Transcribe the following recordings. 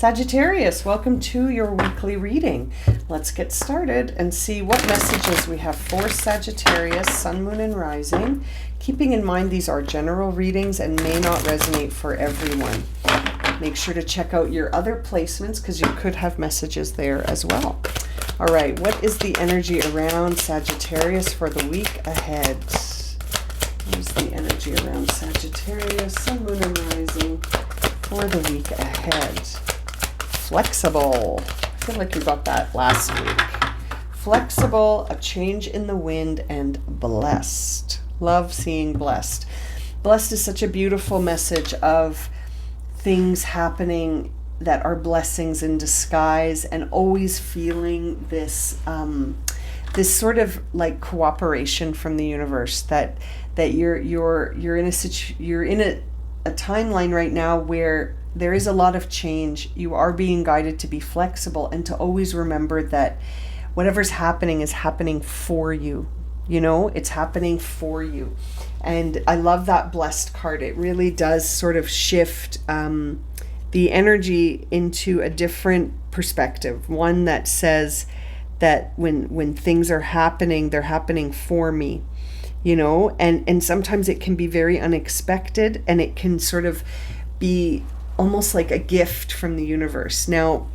Sagittarius, welcome to your weekly reading. Let's get started and see what messages we have for Sagittarius, Sun, Moon, and Rising. Keeping in mind these are general readings and may not resonate for everyone. Make sure to check out your other placements because you could have messages there as well. All right, what is the energy around Sagittarius for the week ahead? What is the energy around Sagittarius, Sun, Moon, and Rising for the week ahead? Flexible. I feel like we got that last week. Flexible, a change in the wind, and blessed. Love seeing blessed. Blessed is such a beautiful message of things happening that are blessings in disguise, and always feeling this this sort of like cooperation from the universe that you're in a timeline right now where there is a lot of change. You are being guided to be flexible and to always remember that whatever's happening is happening for you. You know, it's happening for you. And I love that blessed card. It really does sort of shift the energy into a different perspective. One that says that when things are happening, they're happening for me. You know, and sometimes it can be very unexpected, and it can sort of be almost like a gift from the universe. Now,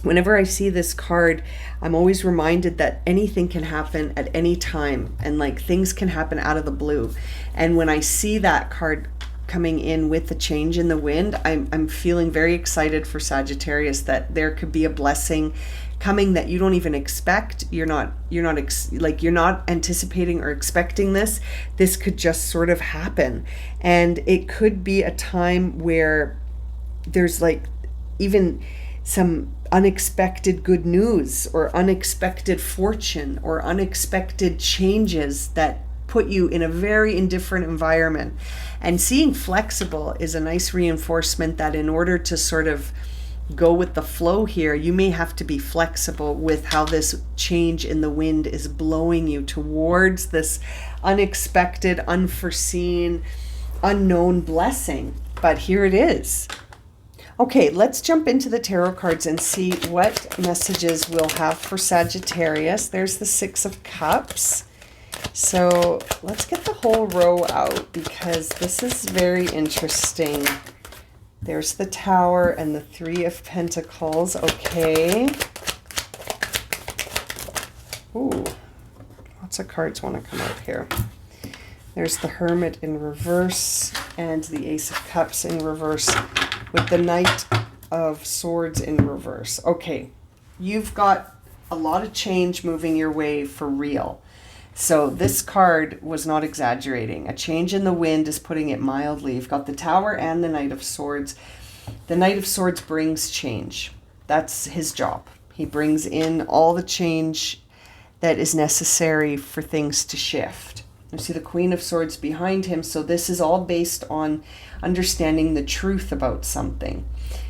whenever I see this card, I'm always reminded that anything can happen at any time, and like things can happen out of the blue. And when I see that card coming in with the change in the wind, I'm feeling very excited for Sagittarius that there could be a blessing coming that you don't even expect. You're not anticipating or expecting this. This could just sort of happen, and it could be a time where there's like even some unexpected good news or unexpected fortune or unexpected changes that put you in a very indifferent environment. And seeing flexible is a nice reinforcement that in order to sort of go with the flow here, you may have to be flexible with how this change in the wind is blowing you towards this unexpected, unforeseen, unknown blessing. But here it is. Okay, let's jump into the tarot cards and see what messages we'll have for Sagittarius. There's the Six of Cups. So let's get the whole row out because this is very interesting. There's the Tower and the Three of Pentacles. Okay. Ooh, lots of cards want to come out here. There's the Hermit in reverse and the Ace of Cups in reverse with the Knight of Swords in reverse. Okay, you've got a lot of change moving your way for real. So this card was not exaggerating. A change in the wind is putting it mildly. You've got the Tower and the Knight of Swords. The Knight of Swords brings change. That's his job. He brings in all the change that is necessary for things to shift. You see the Queen of Swords behind him. So this is all based on understanding the truth about something.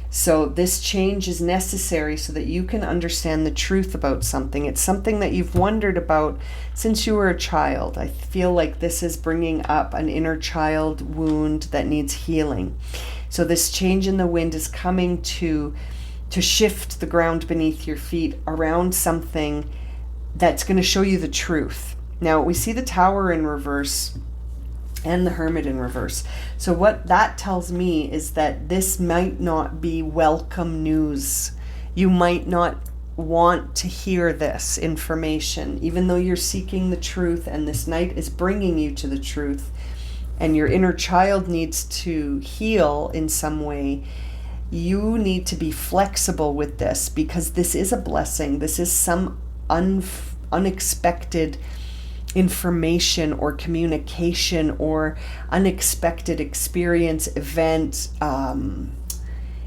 So this change is necessary so that you can understand the truth about something. It's something that you've wondered about since you were a child. I feel like this is bringing up an inner child wound that needs healing. So this change in the wind is coming to shift the ground beneath your feet around something that's going to show you the truth. Now we see the Tower in reverse and the Hermit in reverse. So what that tells me is that this might not be welcome news. You might not want to hear this information, even though you're seeking the truth, and this Knight is bringing you to the truth, and your inner child needs to heal in some way. You need to be flexible with this because this is a blessing. This is some unexpected information or communication or unexpected experience, event.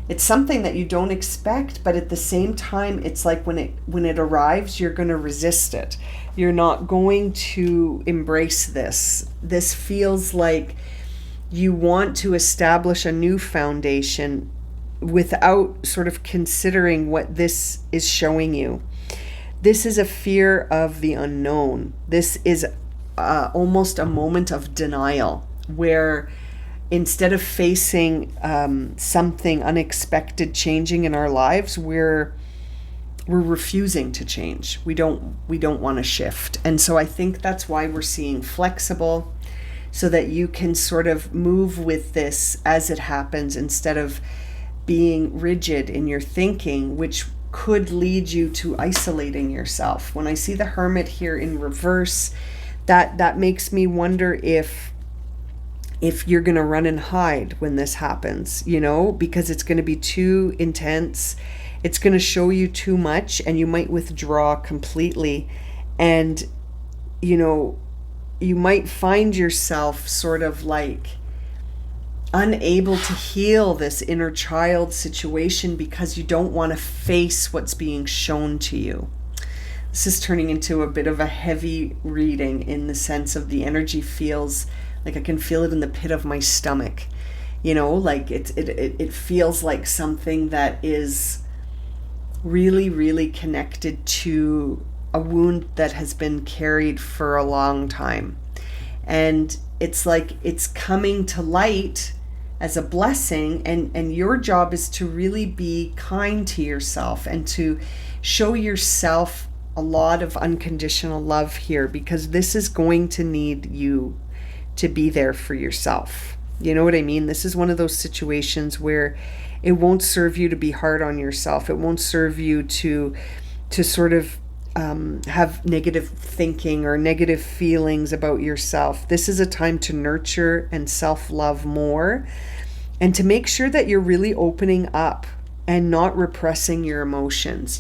It's something that you don't expect, but at the same time, it's like when it arrives, you're going to resist it. You're not going to embrace this. This feels like you want to establish a new foundation without sort of considering what this is showing you. This is a fear of the unknown. This is almost a moment of denial where instead of facing something unexpected changing in our lives, we're refusing to change. We don't want to shift. And so I think that's why we're seeing flexible, so that you can sort of move with this as it happens instead of being rigid in your thinking, which could lead you to isolating yourself. When I see the Hermit here in reverse, that makes me wonder if you're going to run and hide when this happens, because it's going to be too intense. It's going to show you too much, and you might withdraw completely. And, you might find yourself sort of like unable to heal this inner child situation because you don't want to face what's being shown to you. This is turning into a bit of a heavy reading, in the sense of the energy feels like I can feel it in the pit of my stomach. Like it feels like something that is really, really connected to a wound that has been carried for a long time. And it's like it's coming to light as a blessing, and your job is to really be kind to yourself and to show yourself a lot of unconditional love here, because this is going to need you to be there for yourself. You know what I mean? This is one of those situations where it won't serve you to be hard on yourself. It won't serve you to sort of have negative thinking or negative feelings about yourself. This is a time to nurture and self-love more, and to make sure that you're really opening up and not repressing your emotions.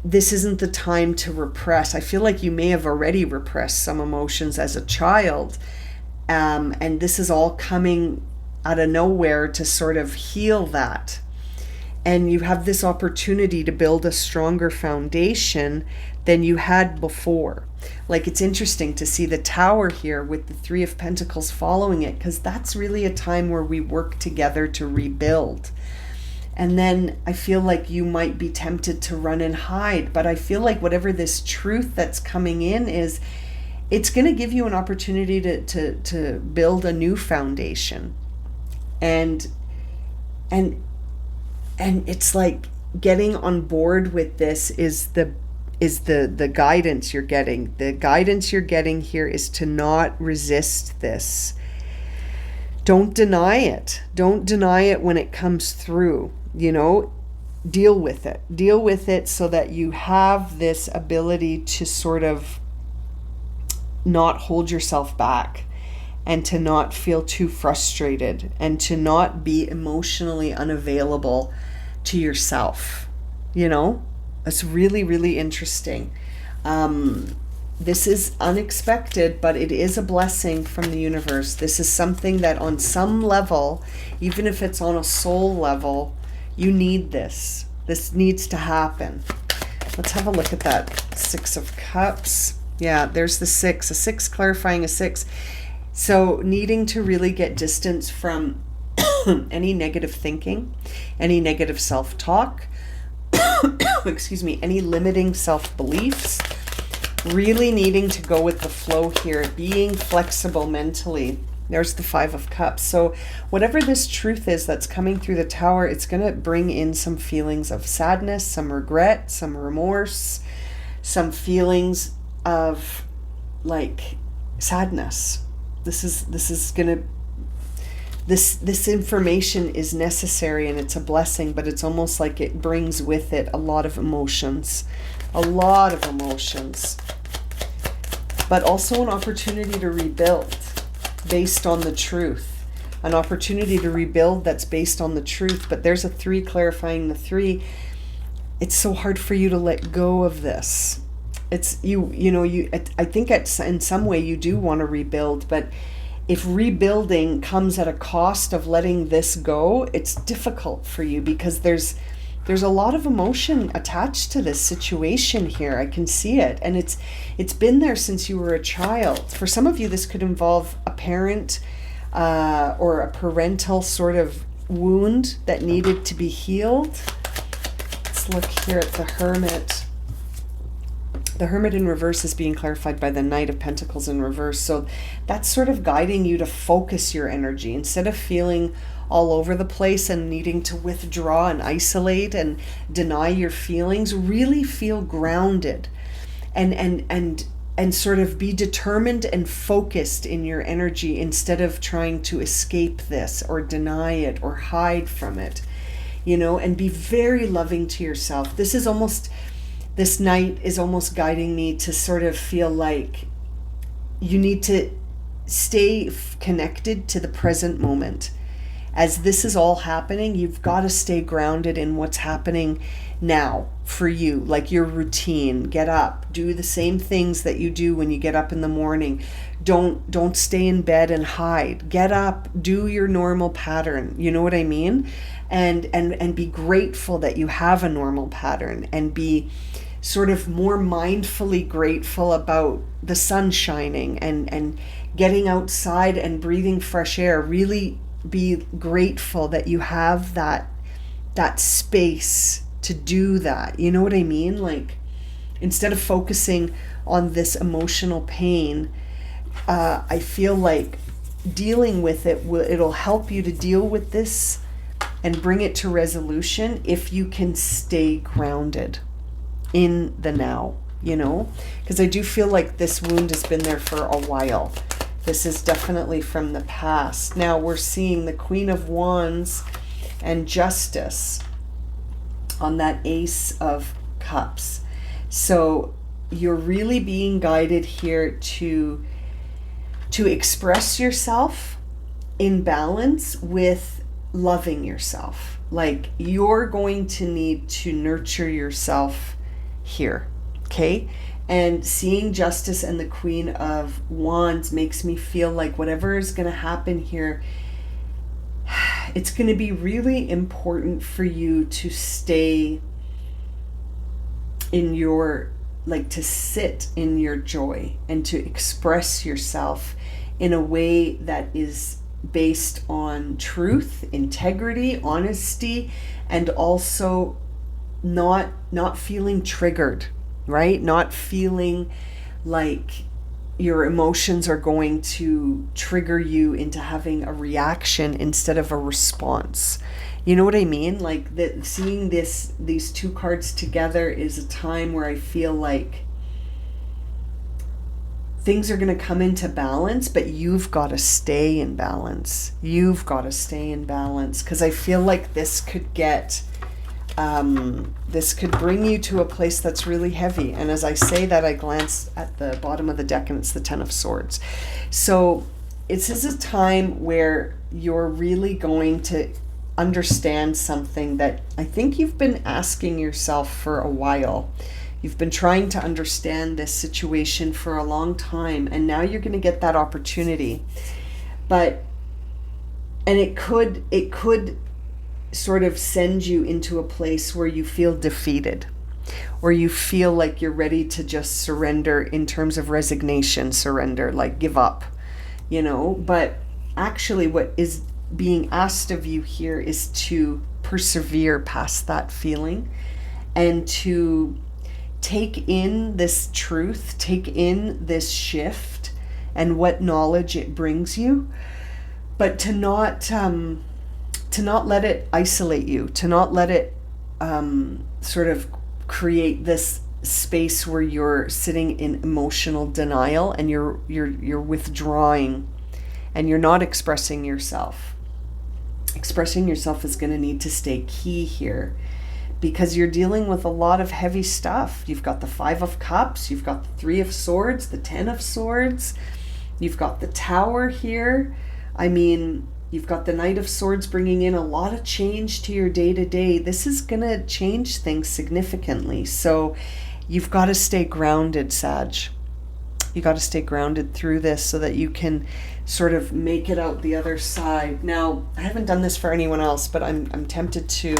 This isn't the time to repress. I feel like you may have already repressed some emotions as a child, and this is all coming out of nowhere to sort of heal that. And you have this opportunity to build a stronger foundation than you had before. Like, it's interesting to see the Tower here with the Three of Pentacles following it, because that's really a time where we work together to rebuild. And then I feel like you might be tempted to run and hide, but I feel like whatever this truth that's coming in is, it's going to give you an opportunity to build a new foundation. And it's like getting on board with this is the guidance you're getting. The guidance you're getting here is to not resist this. Don't deny it. Don't deny it when it comes through. Deal with it. Deal with it so that you have this ability to sort of not hold yourself back, and to not feel too frustrated, and to not be emotionally unavailable to yourself. It's really, really interesting. This is unexpected, but it is a blessing from the universe. This is something that on some level, even if it's on a soul level, you need this. This needs to happen. Let's have a look at that Six of Cups. Yeah, there's the six. A six clarifying a six. So needing to really get distance from any negative thinking, any negative self-talk, excuse me, any limiting self-beliefs, really needing to go with the flow here, being flexible mentally. There's the Five of Cups. So whatever this truth is that's coming through the Tower, it's going to bring in some feelings of sadness, some regret, some remorse, some feelings of like sadness. This information is necessary, and it's a blessing, but it's almost like it brings with it a lot of emotions, but also an opportunity to rebuild based on the truth, an opportunity to rebuild that's based on the truth. But there's a three clarifying the three. It's so hard for you to let go of this. It's I think in some way you do want to rebuild, but if rebuilding comes at a cost of letting this go, it's difficult for you, because there's a lot of emotion attached to this situation here. I can see it, and it's been there since you were a child. For some of you, this could involve a parent or a parental sort of wound that needed to be healed. Let's look here at the Hermit. The Hermit in reverse is being clarified by the Knight of Pentacles in reverse. So that's sort of guiding you to focus your energy instead of feeling all over the place and needing to withdraw and isolate and deny your feelings. Really feel grounded and sort of be determined and focused in your energy instead of trying to escape this or deny it or hide from it, and be very loving to yourself. This night is almost guiding me to sort of feel like you need to stay connected to the present moment. As this is all happening, you've got to stay grounded in what's happening now for you, like your routine. Get up, do the same things that you do when you get up in the morning. Don't stay in bed and hide. Get up, do your normal pattern. You know what I mean? And be grateful that you have a normal pattern, and be sort of more mindfully grateful about the sun shining and getting outside and breathing fresh air. Really be grateful that you have that space to do that. You know what I mean? Like, instead of focusing on this emotional pain, I feel like dealing with it, it'll help you to deal with this and bring it to resolution if you can stay grounded in the now, because I do feel like this wound has been there for a while. This is definitely from the past. Now we're seeing the Queen of Wands and Justice on that Ace of Cups. So you're really being guided here to express yourself in balance with loving yourself. Like, you're going to need to nurture yourself here, okay? And seeing Justice and the Queen of Wands makes me feel like whatever is going to happen here, it's going to be really important for you to stay in your, like, to sit in your joy and to express yourself in a way that is based on truth, integrity, honesty, and also not feeling triggered, right? Not feeling like your emotions are going to trigger you into having a reaction instead of a response. You know what I mean? Like, seeing these two cards together is a time where I feel like things are going to come into balance, but you've got to stay in balance. You've got to stay in balance, because I feel like this could bring you to a place that's really heavy. And as I say that, I glance at the bottom of the deck and it's the Ten of Swords. So this is a time where you're really going to understand something that I think you've been asking yourself for a while. You've been trying to understand this situation for a long time, and now you're going to get that opportunity. And it could sort of send you into a place where you feel defeated, or you feel like you're ready to just surrender in terms of resignation, surrender, like give up, But actually what is being asked of you here is to persevere past that feeling and to take in this truth, take in this shift and what knowledge it brings you, but to not let it isolate you, to not let it sort of create this space where you're sitting in emotional denial and you're withdrawing and you're not expressing yourself. Expressing yourself is going to need to stay key here, because you're dealing with a lot of heavy stuff. You've got the Five of Cups, you've got the Three of Swords, the Ten of Swords, you've got the Tower here. I mean, you've got the Knight of Swords bringing in a lot of change to your day-to-day. This is going to change things significantly. So you've got to stay grounded, Sag. You got to stay grounded through this so that you can sort of make it out the other side. Now, I haven't done this for anyone else, but I'm tempted to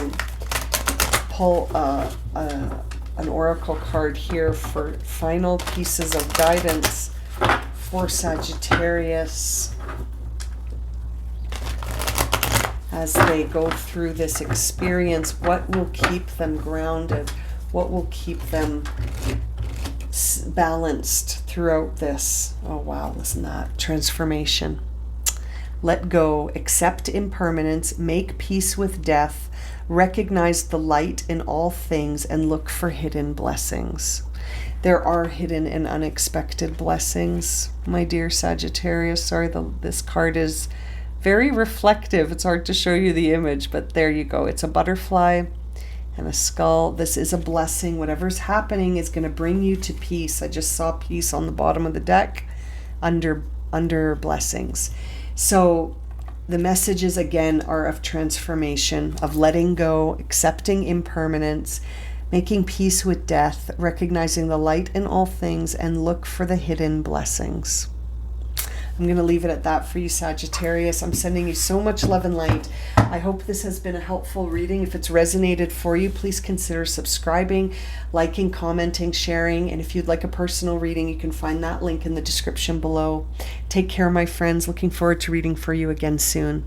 pull an oracle card here for final pieces of guidance for Sagittarius as they go through this experience. What will keep them grounded? What will keep them balanced throughout this. Oh wow, listen to that. Transformation. Let go, accept impermanence, make peace with death, recognize the light in all things, and look for hidden blessings. There are hidden and unexpected blessings, my dear Sagittarius. Sorry, this card is very reflective. It's hard to show you the image, but there you go. It's a butterfly and a skull. This is a blessing. Whatever's happening is going to bring you to peace. I just saw peace on the bottom of the deck under blessings. So the messages again are of transformation, of letting go, accepting impermanence, making peace with death, recognizing the light in all things, and look for the hidden blessings. I'm going to leave it at that for you, Sagittarius. I'm sending you so much love and light. I hope this has been a helpful reading. If it's resonated for you, please consider subscribing, liking, commenting, sharing. And if you'd like a personal reading, you can find that link in the description below. Take care, my friends. Looking forward to reading for you again soon.